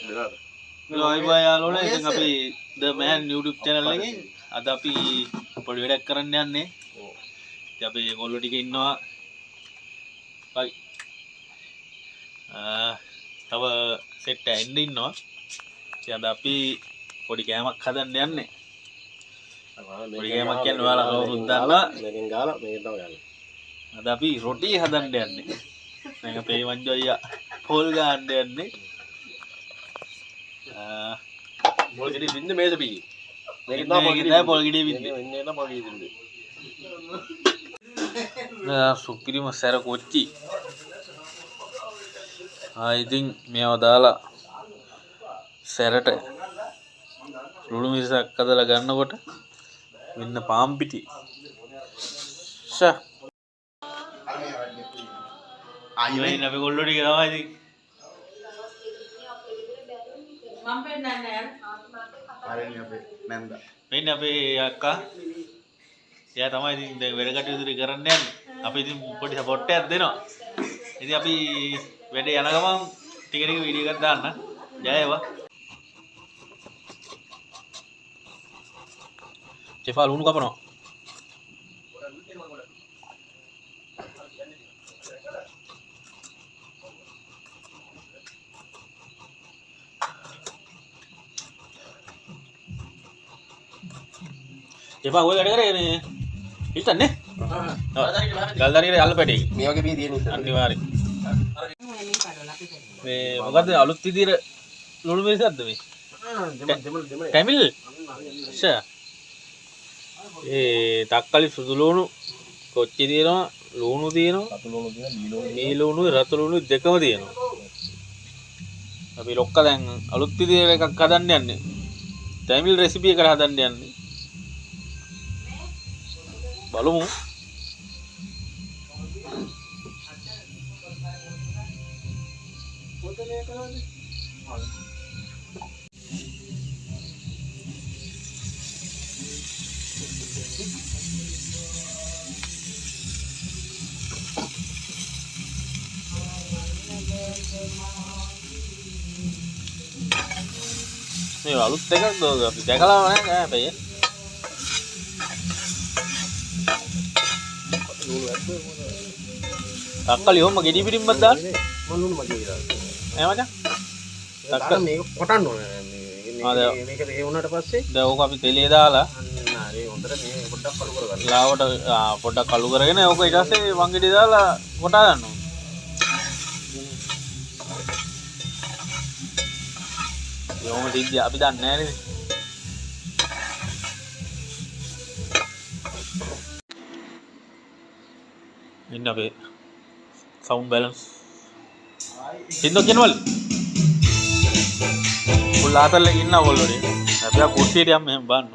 ලොයිබා යාළුවනේ ඉතින් අපි The Man YouTube channel එකේ අද අපි පොඩි වැඩක් කරන්න යන්නේ. ඉතින් අපි ඒගොල්ලෝ ටික ඉන්නවා. බයි. තව සෙට් එකෙන් ඉන්නවා. ඉතින් අද අපි පොඩි කෑමක් හදන්න යන්නේ. පොඩි කෑමක් කියන්නේ ඔයාලා කවුරුත් දන්නවා. මේකෙන් ගාලා මේකෙන් තමයි ගන්න. අද අපි රොටි හදන්න යන්නේ. මේක පේවන්ජෝ අයියා පොල් ගන්න යන්නේ. පොල් ගෙඩි බින්ද මේද බී. මේකෙන් තමයි පොල් ගෙඩි බින්ද. ඉන්නේ නම් පොල් ගෙඩි බින්ද. සුපිරිම සැර කොච්චි. ඉතින් මේවා දාලා සැරට ලුණු මිරිසක් අදලා ගන්නකොට මෙන්න පාම් පිටි. අයියෝ අපි ගොල්ලෝ ටික තමයි ඉතින් මම පෙන්නන්නේ නෑ. ආරෙන්නේ අපේ නැන්ද. මෙන්න අපේ අක්කා. එයා තමයි ඉතින් දැන් වැඩ කටයුතු ටික කරන්න යන්නේ. අපි ඉතින් පොඩි සපෝට් එකක් දෙනවා. ඉතින් අපි වැඩ යන ගමන් ටික ටික වීඩියෝ එකක් දාන්න. ජය වේවා. චෙෆා ලුණු කපනවා. චෙෆා ඔය වැඩ කරේ හිටන්නේ. ගල්දාරියේ අල්ල පැටේ. මේ වගේ බී තියෙන අනිවාර්යෙන්. මේ මොකද්ද අලුත් විදියට ලුණු මිරිසක්ද මේ? ටැමිල්. ෂා. තක්කලි සුදු ලුණු කොච්චි තියෙනවා ලුණු තියෙනවා රතු ලුණු තියෙනවා මේ ලුණු රතු ලුණු දෙකම තියෙනවා. අපි ලොක්ක දැන් අලුත් විදියට එකක් හදන්න යන්නේ. ටැමිල් රෙසිපි එකක් හදන්න යන්නේ. බලමු. මේ අලුත් එකක් අපි දැකලා නැහැ අපේ. තක්කලි ඔහොම ගෙඩි පිටින්මත් දාන්න. මොන ලුණු මගේ කියලා. ඈ මචං. තක්කල මේක කොටන්න ඕනේ. මේක ඒ වුණාට පස්සේ දැන් ඕක අපි තෙලේ දාලා අන්න ඒ හොඳට මේ පොඩ්ඩක් කළු කරගන්න. ලාවට පොඩ්ඩක් කළු කරගෙන ඕක ඊට පස්සේ වංගෙඩි දාලා කොටා ගන්න ඕනේ. යෝම තිද්දි අපි දන්නේ නැහැ නේද? ඉන්න අපේ සවුන්ඩ් බැලන්ස් සින්දෝ කියනවල full ආතල්ල ඉන්න ඕගොල්ලෝ අපි ආ කුස්සියට යම් මෙහෙම බලන්න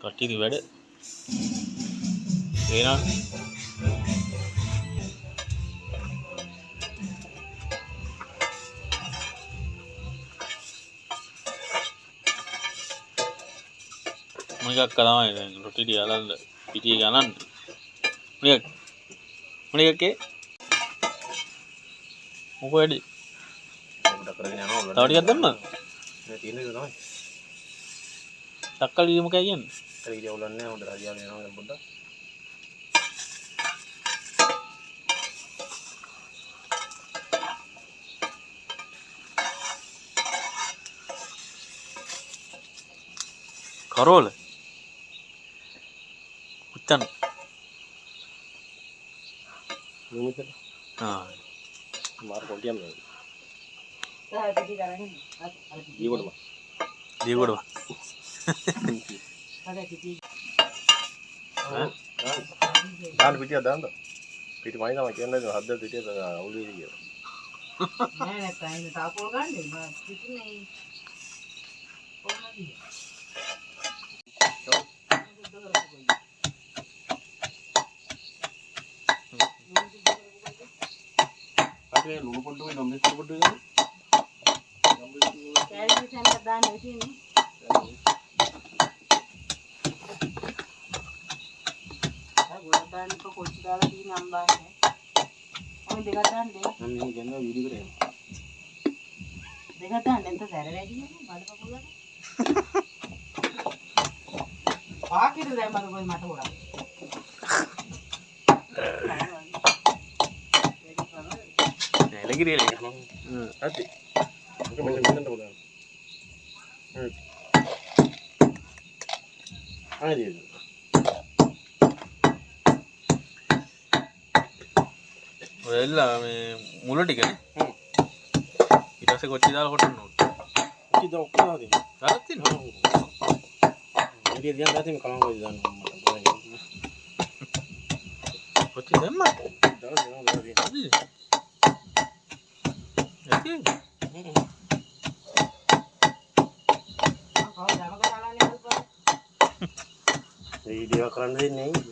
කට්ටියගේ වැඩ එනවා මොනිකක් කරාමයි දැන් රොටි ටික අලන්න පිටිය ගනන්න මොනිකක්කේ මොකෝ වැඩි පොඩ්ඩක් කරගෙන යනවා. තව ටිකක් දැම්මද? මේ තියෙන එක තමයි. තක්කලි මොකයි කියන්නේ? හරි ඉතින් උලන්නේ හොඳට හරියට යනවා දැන් පොඩ්ඩක්. කරෝල උත්තන මේක මාර පොඩියම් නේ. පිටි කරගෙන ඊකොටම. දීගොඩ හරි පිටි දාන්න පිටිය දාන්න. පිටි මයි තමයි කියන්නේ හද්ද පිටිය අවුල් වෙයි කියලා. නෑ නැත්නම් ඉතින් තාපෝල් ගන්නේ මම පිටිනේ කොහොමද? අපේ ලුණු පොඩ්ඩුයි නොමිස් පොඩ්ඩුයි ගන්න. කැරි සෙන්ටර් දාන්න ඉතින්නේ. ගොඩක් කොච්චි දාලා තියෙන අම්බානේ. ඔය දෙක දාන්න දෙක. මම මේ කියන්නේ වීඩියෝ කරේ. දෙක ගන්න එතන සැර වැඩි නේ බඩ පපුව ගන්න. පාකිට දැම්මද කොයි මට උරා. එලගිරියල යනවා. ඇති. ඒක මෙන්න මෙතනට බලන්න. ආදී. ඔයලා මේ මුල ටිකනේ. ඊට පස්සේ කොච්චි දාලා කොටන්න ඕන. කොච්චි දාලා ඔක්කොම දාලා දාලා තියෙනවා. ඉතින් දිහා දාතින් කලම් වල දාන්න මට. කොච්චි දැම්මා. දාලා ඇති. වීඩියෝ කරන්න දෙන්නේ නැහැ.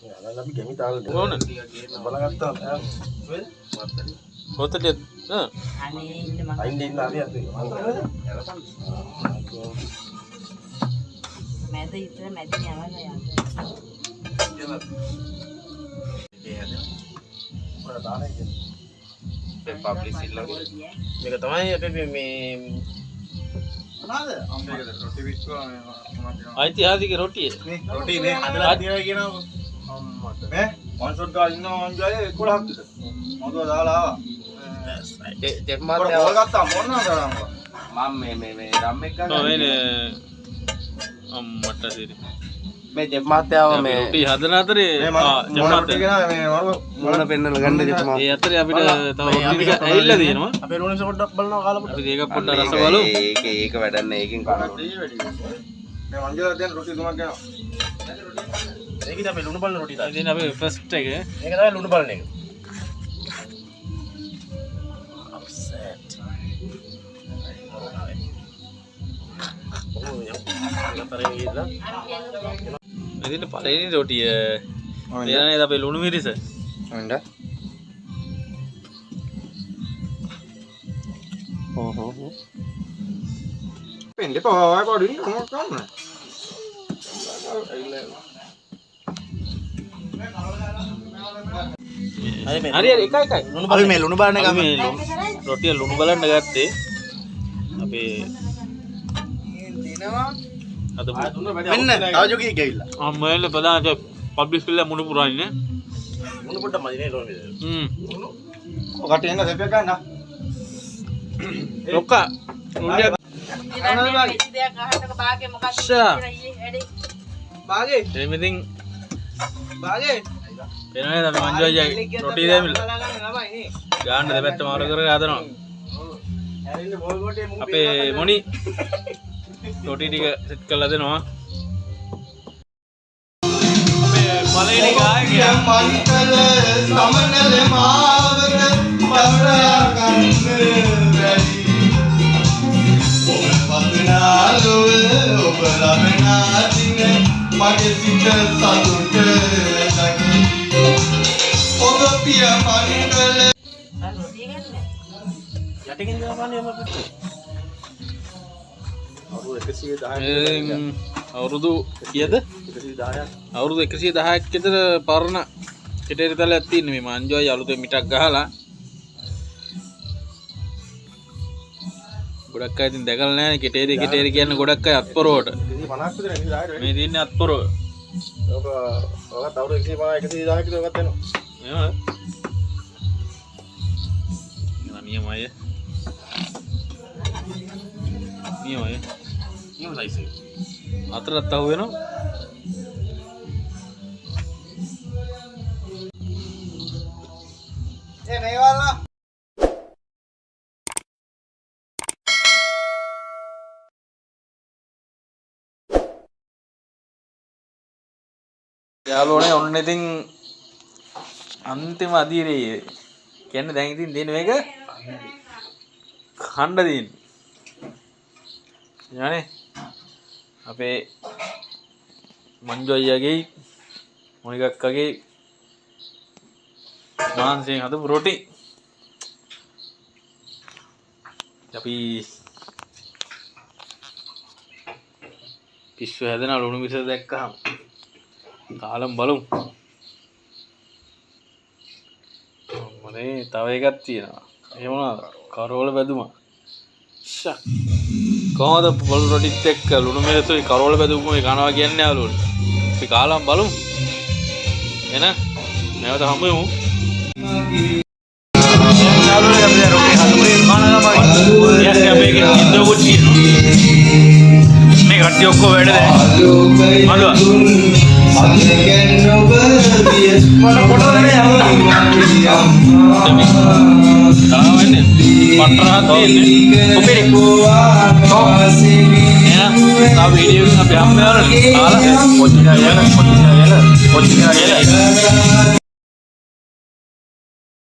යාලා අපි ගෙමි තාල ඕන. බලගත්තා. හොතට අනේ ඉන්න මම අයින් දෙන්න ආදී අද. මැද ඉතල මැද යවන්න යන්න. මේක තමයි අපි මේ ඓතිහාසික රොටිය. රොටි මේ හදලා තියනවා කියනවා අම්මට. මේ වන් ෂොට් ගාලා ඉන්නවා මං ගාලේ 11ක් විතර. මොකද දාලා ආවා. දෙප් මාත් ඕල් ගත්තා මොනවද දානවා. මම මේ රම් එක ගන්න. ඔව් එනේ අම්මට සිරි. මේ දෙප් මාත්යාව මේ රොටි හදන අතරේ රොටි ගෙනා මේ මොන පෙන්නල ගන්න දෙප් මාත්. ඒ අතරේ අපිට තව රොටි ටික ඇවිල්ලා තියෙනවා. අපේ රෝණිස පොඩ්ඩක් බලනවා කාලා පොඩ්ඩක්. අපි ඒක පොඩ්ඩක් රස බලමු. ඒක වැඩක් නෑ ඒකෙන් කොහොමද මේ මංජලා දැන් රොටි තුනක් ගන්නවා. ඒකද අපි ලුණු බලන රොටි දාන්නේ. ඉතින් අපි ෆස්ට් එක ඒක තමයි ලුණු බලන එක. අප්සෙට්. ඉතින් පළවෙනි රොටිය එයානේ අපේ ලුණු මිරිස. හොඳ. හො. පෙන්නේ පවා පොඩි මොකක් කරන්නේ? හරි එකයි. අපි මේ ලුණු බලන එක මේ රොටිය ලුණු බලන්න ගත්තේ අපේ අද මෙන්න තව ජොකී ගිහිල්ලා. අම්මල ප්‍රධාන පබ්ලිෂ් කරලා මුණු පුරන්නේ. මුණු පොඩ්ඩක් මදිනේ රෝමි. ඔකට එන්න සෙප්පක් ගන්න. ලොක්කා මුණ්ඩිය දෙයක් අහන්නක භාගේ මොකක්ද ෂා. කියලා ඊයේ වැඩේ. බාගේ එමිතින් බාගේ එනනේ අපි මංජෝයි රොටි දෙමිලා ගාන්න දෙපැත්ත මාරු කරගෙන හදනවා. ඇරින්න බෝල් කොටේ මුං අපේ මොණි රොටි ටික සෙට් කරලා දෙනවා. අපේ පළවෙනි ගායකයා මන්තල සමනල මාවත බවරා ගන්න බැරි ඔබ පතනාලුව ඔබ ලබනා දින මගේ සිත සතුට දකි ඔබ පිය මන්තල අර රොටිය ගන්න. යටිකින් දාපන්නේ යම පිටු. අවුරුදු කීයද? 110ක්. අවුරුදු 110ක් විතර පරණ කෙටේරි තලයක් තියෙන මේ මංජෝයි අලුතෙන් මිටක් ගහලා. ගොඩක් අය ඉතින් දැකලා නැහැ කෙටේරි කියන්නේ ගොඩක් අය අත්පොරවට. 150ක් විතර නේද ආයෙත් මේ දින්නේ අත්පොරව. ඔක අවුරුදු 150 110ක් විතර ගත්තා නෝ. එහෙමද? නියමයි. නියමයි. නියම සයිස් එක. අතරත් අහු වෙනවා. මේ වල්ලා යාළුවනේ ඔන්න ඉතින් අන්තිම අදිරේ කියන්නේ දැන් ඉතින් දෙන මේක කණ්ඩ දෙන්නේ. යානේ අපේ මංජොයියගේ මොනිකක්කගේ මාන්සයෙන් හදපු රොටි අපි පිස්සු හැදෙන ලුණු මිස දැක්කහම කාලම් බලමු. මනේ තව එකක් තියෙනවා. ඒ මොනවාද? කරවල බැදුම. ෂා. කොහොමද පොල් රොටිත් එක්ක ලුණු මිරිසුයි කරවල බැදුම මේ කනවා කියන්නේ යාළුවෝ. අපි කාලම් බලමු. එන නැවත හමු වෙමු. මේ කට්ටිය ඔක්කොම වැඩ දැන්. මලුවා. මට ෆොටෝ දෙන්න තාවන්නේ පටරා තියෙන්නේ කොපිරි එහෙනම් තා වීඩියෝ එක අපි හම්බ වෙනවා. ආලා පොච්චිලා යන